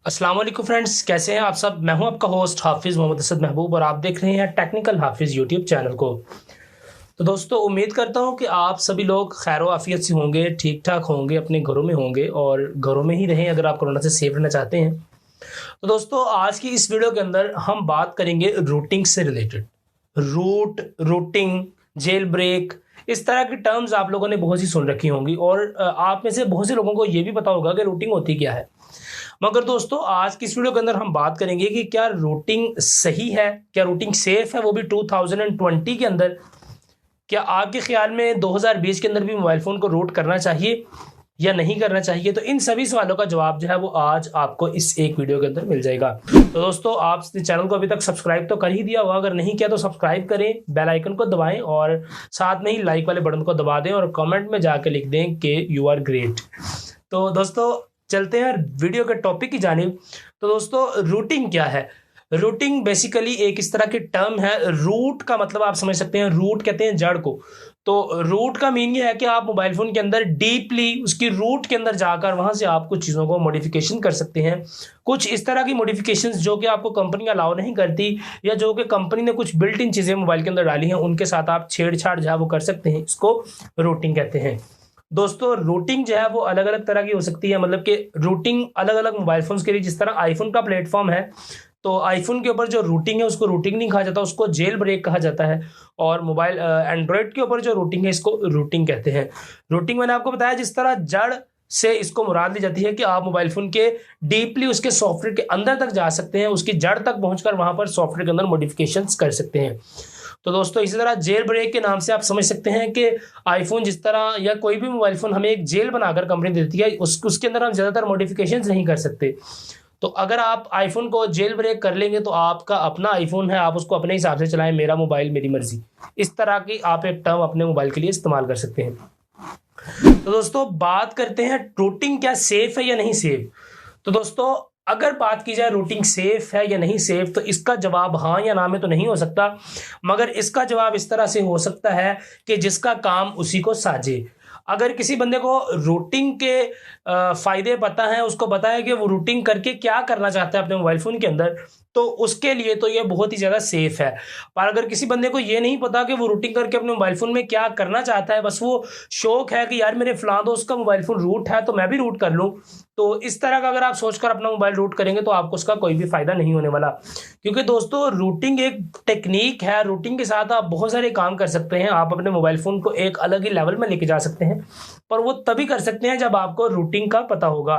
अस्सलाम वालेकुम फ्रेंड्स, कैसे हैं आप सब। मैं हूं आपका होस्ट हाफिज़ मोहम्मद असद महबूब और आप देख रहे हैं टेक्निकल हाफिज़ यूट्यूब चैनल को। तो दोस्तों, उम्मीद करता हूं कि आप सभी लोग खैर आफियत से होंगे, ठीक ठाक होंगे, अपने घरों में होंगे और घरों में ही रहें अगर आप कोरोना से सेफ रहना चाहते हैं। तो दोस्तों, आज की इस वीडियो के अंदर हम बात करेंगे रूटिंग से रिलेटेड। रूटिंग, जेल ब्रेक, इस तरह की टर्म्स आप लोगों ने बहुत सी सुन रखी होंगी और आप में से बहुत से लोगों को ये भी पता होगा कि रूटिंग होती क्या है। मगर दोस्तों, आज की इस वीडियो के अंदर हम बात करेंगे कि क्या रूटिंग सही है, क्या रूटिंग सेफ है, वो भी 2020 के अंदर। क्या आपके ख्याल में 2020 के अंदर भी मोबाइल फ़ोन को रूट करना चाहिए या नहीं करना चाहिए? तो इन सभी सवालों का जवाब जो है वो आज आपको इस एक वीडियो के अंदर मिल जाएगा। तो दोस्तों, आप चैनल को अभी तक सब्सक्राइब तो कर ही दिया होगा, अगर नहीं किया तो सब्सक्राइब करें, बेल आइकन को दबाएं और साथ में ही लाइक वाले बटन को दबा दें और कमेंट में जाकर लिख दें कि यू आर ग्रेट। तो दोस्तों, चलते हैं वीडियो के टॉपिक की जानिब। तो दोस्तों, रूटिंग क्या है? रूटिंग बेसिकली एक इस तरह की टर्म है। रूट का मतलब आप समझ सकते हैं, रूट कहते हैं जड़ को। तो रूट का मीन ये है कि आप मोबाइल फोन के अंदर डीपली उसकी रूट के अंदर जाकर वहां से आप कुछ चीज़ों को मॉडिफिकेशन कर सकते हैं। कुछ इस तरह की मॉडिफिकेशंस जो कि आपको कंपनी अलाउ नहीं करती या जो कि कंपनी ने कुछ बिल्ट इन चीज़ें मोबाइल के अंदर डाली हैं, उनके साथ आप छेड़छाड़ जो है वो कर सकते हैं। इसको रूटिंग कहते हैं। दोस्तों, रूटिंग जो है वो अलग अलग तरह की हो सकती है, मतलब कि रूटिंग अलग अलग मोबाइल फोन्स के लिए। जिस तरह आईफोन का प्लेटफॉर्म है, तो आईफोन के ऊपर जो रूटिंग है उसको रूटिंग नहीं कहा जाता, उसको जेल ब्रेक कहा जाता है। और मोबाइल एंड्रॉयड के ऊपर जो रूटिंग है इसको रूटिंग कहते हैं। रूटिंग मैंने आपको बताया, जिस तरह जड़ से इसको मुराद ली जाती है कि आप मोबाइल फोन के डीपली उसके सॉफ्टवेयर के अंदर तक जा सकते हैं, उसकी जड़ तक पहुंचकर वहां पर सॉफ्टवेयर के अंदर मॉडिफिकेशंस कर सकते हैं। तो दोस्तों, इसी तरह जेल ब्रेक के नाम से आप समझ सकते हैं कि आईफोन जिस तरह या कोई भी मोबाइल फोन हमें एक जेल बनाकर कंपनी देती है, उसके अंदर हम ज़्यादातर मॉडिफिकेशंस नहीं कर सकते। तो अगर आप आईफोन को जेल ब्रेक कर लेंगे तो आपका अपना आईफोन है, आप उसको अपने हिसाब से चलाएं, मेरा मोबाइल मेरी मर्जी, इस तरह की आप एक टर्म अपने मोबाइल के लिए इस्तेमाल कर सकते हैं। तो दोस्तों, बात करते हैं रूटिंग क्या सेफ है या नहीं सेफ। तो दोस्तों, अगर बात की जाए रूटिंग सेफ है या नहीं सेफ, तो इसका जवाब हाँ या ना में तो नहीं हो सकता, मगर इसका जवाब इस तरह से हो सकता है कि जिसका काम उसी को साजे। अगर किसी बंदे को रूटिंग के फायदे पता है, उसको पता है कि वो रूटिंग करके क्या करना चाहता है अपने मोबाइल फोन के अंदर, तो उसके लिए तो ये बहुत ही ज़्यादा सेफ है। पर अगर किसी बंदे को ये नहीं पता कि वो रूटिंग करके अपने मोबाइल फ़ोन में क्या करना चाहता है, बस वो शौक है कि यार मेरे फलां दोस्त का मोबाइल फ़ोन रूट है तो मैं भी रूट कर लूँ, तो इस तरह का अगर आप सोचकर अपना मोबाइल रूट करेंगे तो आपको उसका कोई भी फ़ायदा नहीं होने वाला। क्योंकि दोस्तों, रूटिंग एक टेक्निक है। रूटिंग के साथ आप बहुत सारे काम कर सकते हैं। आप अपने मोबाइल फ़ोन को एक अलग ही लेवल में लेके जा सकते हैं, पर वो तभी कर सकते हैं जब आपको रूटिंग का पता होगा।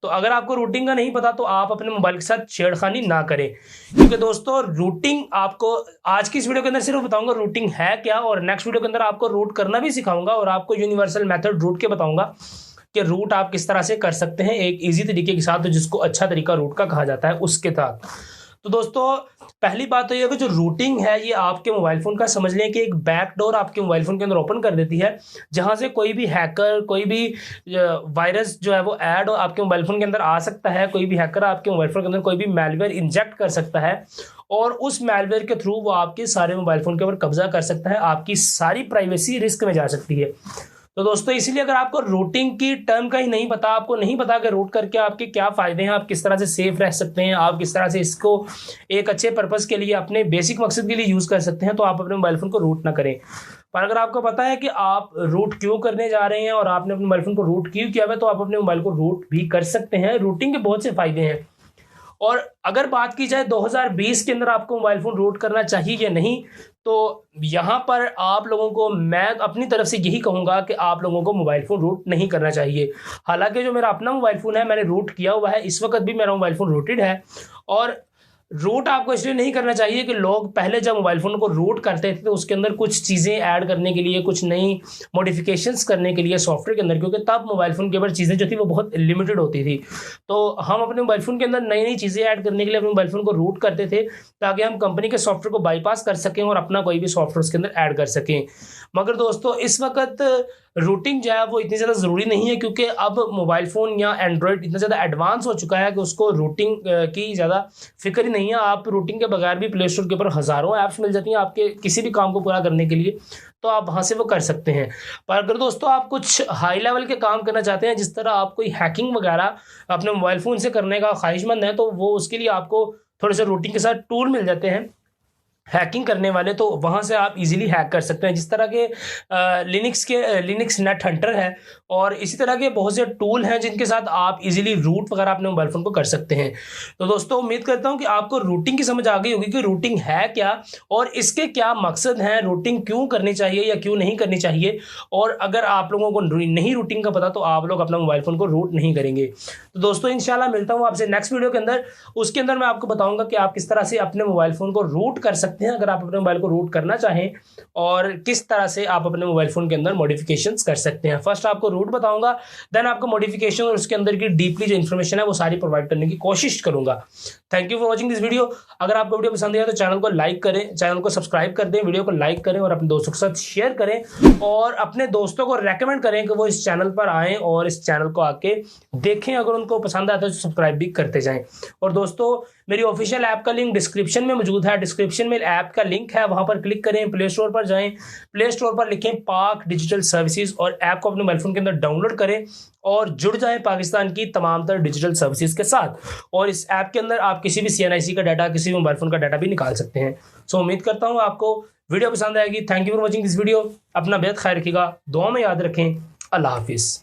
तो अगर आपको रूटिंग का नहीं पता तो आप अपने मोबाइल के साथ छेड़खानी ना करें। क्योंकि दोस्तों, रूटिंग आपको आज की इस वीडियो के अंदर सिर्फ बताऊंगा रूटिंग है क्या, और नेक्स्ट वीडियो के अंदर आपको रूट करना भी सिखाऊंगा और आपको यूनिवर्सल मेथड रूट के बताऊंगा कि रूट आप किस तरह से कर सकते हैं एक इजी तरीके के साथ, जिसको अच्छा तरीका रूट का कहा जाता है उसके साथ। तो दोस्तों, पहली बात तो ये है कि जो रूटिंग है ये आपके मोबाइल फ़ोन का समझ लें कि एक बैक डोर आपके मोबाइल फ़ोन के अंदर ओपन कर देती है, जहां से कोई भी हैकर, कोई भी वायरस जो है वो ऐड आपके मोबाइल फ़ोन के अंदर आ सकता है। कोई भी हैकर आपके मोबाइल फ़ोन के अंदर कोई भी मैलवेयर इंजेक्ट कर सकता है और उस मैलवेयर के थ्रू वो आपके सारे मोबाइल फ़ोन के ऊपर कब्जा कर सकता है, आपकी सारी प्राइवेसी रिस्क में जा सकती है। तो दोस्तों, इसीलिए अगर आपको रूटिंग की टर्म का ही नहीं पता, आपको नहीं पता कि रूट करके आपके क्या फ़ायदे हैं, आप किस तरह से सेफ रह सकते हैं, आप किस तरह से इसको एक अच्छे पर्पज़ के लिए, अपने बेसिक मकसद के लिए यूज़ कर सकते हैं, तो आप अपने मोबाइल फ़ोन को रूट ना करें। पर अगर आपको पता है कि आप रूट क्यों करने जा रहे हैं और आपने अपने मोबाइल फ़ोन को रूट क्यों किया हुआ है, तो आप अपने मोबाइल को रूट भी कर सकते हैं। रूटिंग के बहुत से फ़ायदे हैं। और अगर बात की जाए 2020 के अंदर आपको मोबाइल फ़ोन रूट करना चाहिए या नहीं, तो यहाँ पर आप लोगों को मैं अपनी तरफ से यही कहूँगा कि आप लोगों को मोबाइल फ़ोन रूट नहीं करना चाहिए। हालांकि जो मेरा अपना मोबाइल फ़ोन है मैंने रूट किया हुआ है, इस वक्त भी मेरा मोबाइल फ़ोन रूटेड है। और रूट आपको इसलिए नहीं करना चाहिए कि लोग पहले जब मोबाइल फ़ोन को रूट करते थे तो उसके अंदर कुछ चीज़ें ऐड करने के लिए, कुछ नई मॉडिफिकेशंस करने के लिए सॉफ्टवेयर के अंदर, क्योंकि तब मोबाइल फ़ोन के ऊपर चीज़ें जो थी वो बहुत लिमिटेड होती थी। तो हम अपने मोबाइल फ़ोन के अंदर नई नई चीज़ें ऐड करने के लिए अपने मोबाइल फ़ोन को रूट करते थे, ताकि हम कंपनी के सॉफ्टवेयर को बाईपास कर सकें और अपना कोई भी सॉफ्टवेयर उसके अंदर ऐड कर सकें। मगर दोस्तों, इस वक्त रूटिंग जो है वो इतनी ज़्यादा ज़रूरी नहीं है, क्योंकि अब मोबाइल फ़ोन या एंड्रॉयड इतना ज़्यादा एडवांस हो चुका है कि उसको रूटिंग की ज़्यादा फिक्र ही नहीं है। आप रूटिंग के बगैर भी प्ले स्टोर के ऊपर हज़ारों ऐप्स मिल जाती हैं आपके किसी भी काम को पूरा करने के लिए। तो आप वहाँ से वो कर सकते हैं। पर अगर दोस्तों आप कुछ हाई लेवल के काम करना चाहते हैं, जिस तरह आप कोई हैकिंग वगैरह अपने मोबाइल फ़ोन से करने का ख्वाहिशमंद है, तो वो उसके लिए आपको थोड़े से रूटिंग के साथ टूल मिल जाते हैं हैकिंग करने वाले, तो वहाँ से आप इजीली हैक कर सकते हैं। जिस तरह के लिनक्स नेट हंटर है और इसी तरह के बहुत से टूल हैं जिनके साथ आप इजीली रूट वगैरह अपने मोबाइल फ़ोन को कर सकते हैं। तो दोस्तों उम्मीद करता हूँ कि आपको रूटिंग की समझ आ गई होगी कि रूटिंग है क्या और इसके क्या मकसद हैं, रूटिंग क्यों करनी चाहिए या क्यों नहीं करनी चाहिए। और अगर आप लोगों को नहीं रूटिंग का पता तो आप लोग अपना मोबाइल फ़ोन को रूट नहीं करेंगे। तो दोस्तों इंशाल्लाह मिलता हूँ आपसे नेक्स्ट वीडियो के अंदर। उसके अंदर मैं आपको बताऊँगा कि आप किस तरह से अपने मोबाइल फ़ोन को रूट कर सकते हैं अगर आप अपने मोबाइल को रूट करना चाहें, और किस तरह से आप अपने मोबाइल फ़ोन के अंदर मॉडिफिकेशंस कर सकते हैं। फर्स्ट आपको रूट बताऊंगा, देन आपको मॉडिफिकेशन और उसके अंदर की डीपली जो इन्फॉर्मेशन है वो सारी प्रोवाइड करने की कोशिश करूंगा। Thank you for watching this video. अगर आपको वीडियो पसंद आया तो चैनल को लाइक करें, चैनल को सब्सक्राइब कर दें, वीडियो को लाइक करें और अपने दोस्तों के साथ शेयर करें और अपने दोस्तों को रेकमेंड करें कि वो इस चैनल पर आएँ और इस चैनल को आके देखें। अगर उनको पसंद आता है तो सब्सक्राइब भी करते जाएं। और दोस्तों मेरी ऑफिशियल ऐप का लिंक डिस्क्रिप्शन में मौजूद है, डिस्क्रिप्शन में ऐप का लिंक है, वहां पर क्लिक करें, प्ले स्टोर पर जाएं, प्ले स्टोर पर लिखें पाक डिजिटल सर्विसेज और ऐप को अपने मोबाइल फोन के अंदर डाउनलोड करें और जुड़ जाएं पाकिस्तान की तमाम तर डिजिटल सर्विसेज के साथ। और इस ऐप के अंदर आप किसी भी CNIC का डाटा, किसी भी मोबाइल फोन का डाटा भी निकाल सकते हैं। सो उम्मीद करता हूँ आपको वीडियो पसंद आएगी। Thank you for watching this video. अपना बेहद ख्याल रखिएगा, दुआ में याद रखें। अल्लाह हाफिज़।